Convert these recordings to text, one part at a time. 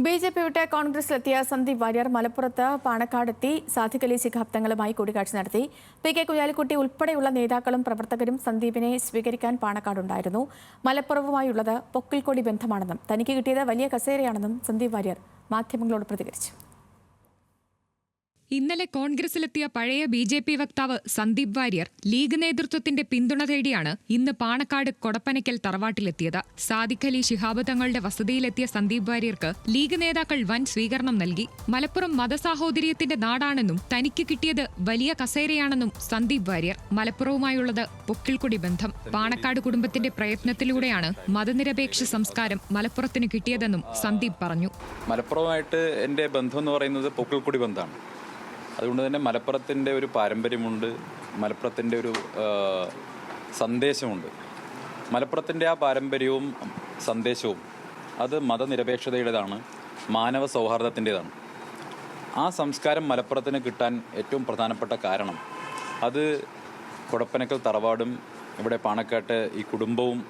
BJP വിട്ട് കോൺഗ്രസിലെത്തിയ സന്ദീപ് വാര്യർ മലപ്പുറത്ത് പാണക്കാടെത്തി സാദിഖ് അലി ശിഹാബ് തങ്ങളുമായി കൂടിക്കാഴ്ച നടത്തി. പി.കെ. കുഞ്ഞാലിക്കുട്ടി ഉൾപ്പെടെയുള്ള നേതാക്കളും പ്രവർത്തകരും സന്ദീപിനെ സ്വീകരിക്കാൻ പാണക്കാടുണ്ടായിരുന്നു. മലപ്പുറവുമായുള്ളത് പൊക്കിൾക്കൊടി ബന്ധമാണെന്നും തനിക്ക് കിട്ടിയത് വലിയ കസേരയാണെന്നും സന്ദീപ് വാര്യർ മാധ്യമങ്ങളോട് പ്രതികരിച്ചു. ഇന്നലെ കോൺഗ്രസിലെത്തിയ പഴയ ബി.ജെ.പി. വക്താവ് സന്ദീപ് വാര്യർ ലീഗ് നേതൃത്വത്തിന്റെ പിന്തുണ തേടിയാണ് ഇന്ന് പാണക്കാട് കൊടപ്പനയ്ക്കൽ തറവാട്ടിലെത്തിയത്. സാദിഖ് അലി ശിഹാബ് തങ്ങളുടെ വസതിയിലെത്തിയ സന്ദീപ് വാര്യർക്ക് ലീഗ് നേതാക്കൾ വൻ സ്വീകരണം നൽകി. മലപ്പുറം മതസാഹോദര്യത്തിന്റെ നാടാണെന്നും തനിക്ക് കിട്ടിയത് വലിയ കസേരയാണെന്നും സന്ദീപ് വാര്യർ. മലപ്പുറവുമായുള്ളത് പൊക്കിൾക്കൊടി ബന്ധം. പാണക്കാട് കുടുംബത്തിന്റെ പ്രയത്നത്തിലൂടെയാണ് മതനിരപേക്ഷ സംസ്കാരം മലപ്പുറത്തിന് കിട്ടിയതെന്നും സന്ദീപ് പറഞ്ഞു. മലപ്പുറമായിട്ട് എന്റെ ബന്ധം എന്ന് പറയുന്നത് പൊക്കിൾക്കൊടി ബന്ധമാണ്. അതുകൊണ്ട് തന്നെ മലപ്പുറത്തിൻ്റെ ഒരു പാരമ്പര്യമുണ്ട്, മലപ്പുറത്തിൻ്റെ ഒരു സന്ദേശമുണ്ട്. മലപ്പുറത്തിൻ്റെ ആ പാരമ്പര്യവും സന്ദേശവും അത് മതനിരപേക്ഷതയുടേതാണ്, മാനവ സൗഹാർദ്ദത്തിൻ്റെതാണ്. ആ സംസ്കാരം മലപ്പുറത്തിന് കിട്ടാൻ ഏറ്റവും പ്രധാനപ്പെട്ട കാരണം അത് കൊടപ്പനക്കൽ തറവാടും ഇവിടെ പാണക്കാട്ട് ഈ കുടുംബവും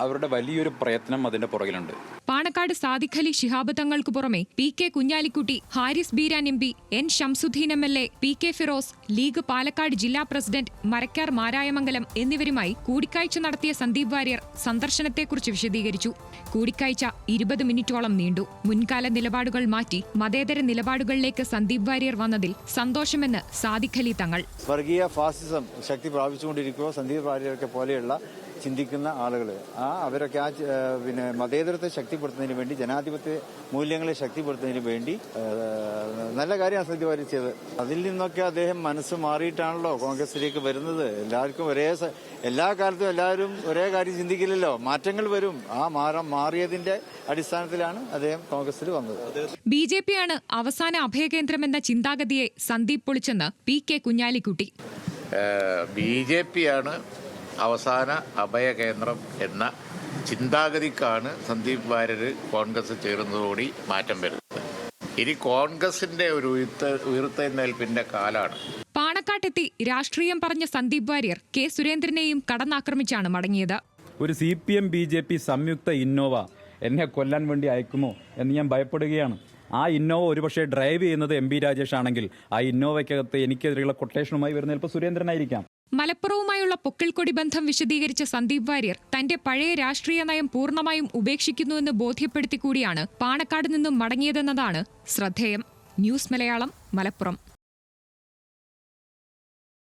അവരുടെ വലിയൊരു പ്രയത്നം അതിൻ്റെ പുറകിലുണ്ട്. പാണക്കാട് സാദിഖ് അലി ശിഹാബ് തങ്ങൾക്ക് പുറമെ PK. Kunhalikutty, Haris Beeran MP, N Shamsuddin MLA, PK. Firoz, league Palakkad ജില്ലാ പ്രസിഡന്റ് മരക്കാർ മാരായമംഗലം എന്നിവരുമായി കൂടിക്കാഴ്ച നടത്തിയ സന്ദീപ് വാര്യർ സന്ദർശനത്തെക്കുറിച്ച് വിശദീകരിച്ചു. കൂടിക്കാഴ്ച 20 മിനിറ്റോളം നീണ്ടു. മുൻകാല നിലപാടുകൾ മാറ്റി മതേതര നിലപാടുകളിലേക്ക് സന്ദീപ് വാര്യർ വന്നതിൽ സന്തോഷമെന്ന് സാദിഖ് അലി തങ്ങൾ. വർഗീയ ഫാസിസം ശക്തി പ്രാപിച്ചുകൊണ്ടിരിക്കുമ്പോൾ സന്ദീപ് വാര്യരൊക്കെ പോലെയുള്ള ചിന്തിക്കുന്ന ആളുകൾ അവരൊക്കെ മതേതരത്തെ ശക്തിപ്പെടുത്തുന്നതിന് വേണ്ടി, ജനാധിപത്യ മൂല്യങ്ങളെ ശക്തിപ്പെടുത്തുന്നതിന് വേണ്ടി നല്ല കാര്യമാണ് സന്ദീപ് വാര്യർ ചെയ്തത്. അതിൽ നിന്നൊക്കെ അദ്ദേഹം മനസ്സ് മാറിയിട്ടാണല്ലോ കോൺഗ്രസിലേക്ക് വരുന്നത്. എല്ലാവർക്കും എല്ലാ കാലത്തും എല്ലാവരും ഒരേ കാര്യം ചിന്തിക്കില്ലല്ലോ, മാറ്റങ്ങൾ വരും. ആ മാറിയതിന്റെ അടിസ്ഥാനത്തിലാണ് അദ്ദേഹം കോൺഗ്രസിൽ വന്നത്. ബി.ജെ.പിയാണ് അവസാന അഭയകേന്ദ്രമെന്ന ചിന്താഗതിയെ സന്ദീപ് പൊളിച്ചെന്ന് പി.കെ. കുഞ്ഞാലിക്കുട്ടി. ബി.ജെ.പിയാണ് അവസാന അഭയകേന്ദ്രം എന്ന ചിന്താഗതിക്കാണ് സന്ദീപ് വാര്യർ കോൺഗ്രസ് ചേർന്നതോടെ മാറ്റം വരുന്നത്. ഇനി കോൺഗ്രസിന്റെ ഒരു ഉയർത്തെഴുന്നേൽപ്പിന്റെ കാലാണ്. പാണക്കാട്ടെത്തി രാഷ്ട്രീയം പറഞ്ഞ സന്ദീപ് വാര്യർ കെ സുരേന്ദ്രനെയും കടന്നാക്രമിച്ചാണ് മടങ്ങിയത്. ഒരു CPM BJP സംയുക്ത ഇന്നോവ എന്നെ കൊല്ലാൻ വേണ്ടി അയക്കുമോ എന്ന് ഞാൻ ഭയപ്പെടുകയാണ്. ആ ഇന്നോവ ഒരുപക്ഷെ ഡ്രൈവ് ചെയ്യുന്നത് MP രാജേഷ് ആണെങ്കിൽ ആ ഇന്നോവയ്ക്കകത്ത് എനിക്കെതിരെയുള്ള കൊട്ടേഷനുമായി വരുന്ന ചിലപ്പോൾ സുരേന്ദ്രനായിരിക്കാം. മലപ്പുറവുമായുള്ള പൊക്കിൾക്കൊടി ബന്ധം വിശദീകരിച്ച സന്ദീപ് വാര്യർ തന്റെ പഴയ രാഷ്ട്രീയ നയം പൂർണ്ണമായും ഉപേക്ഷിക്കുന്നുവെന്ന് ബോധ്യപ്പെടുത്തിക്കൂടിയാണ് പാണക്കാട് നിന്നും മടങ്ങിയതെന്നതാണ് ശ്രദ്ധേയം. ന്യൂസ് മലയാളം, മലപ്പുറം.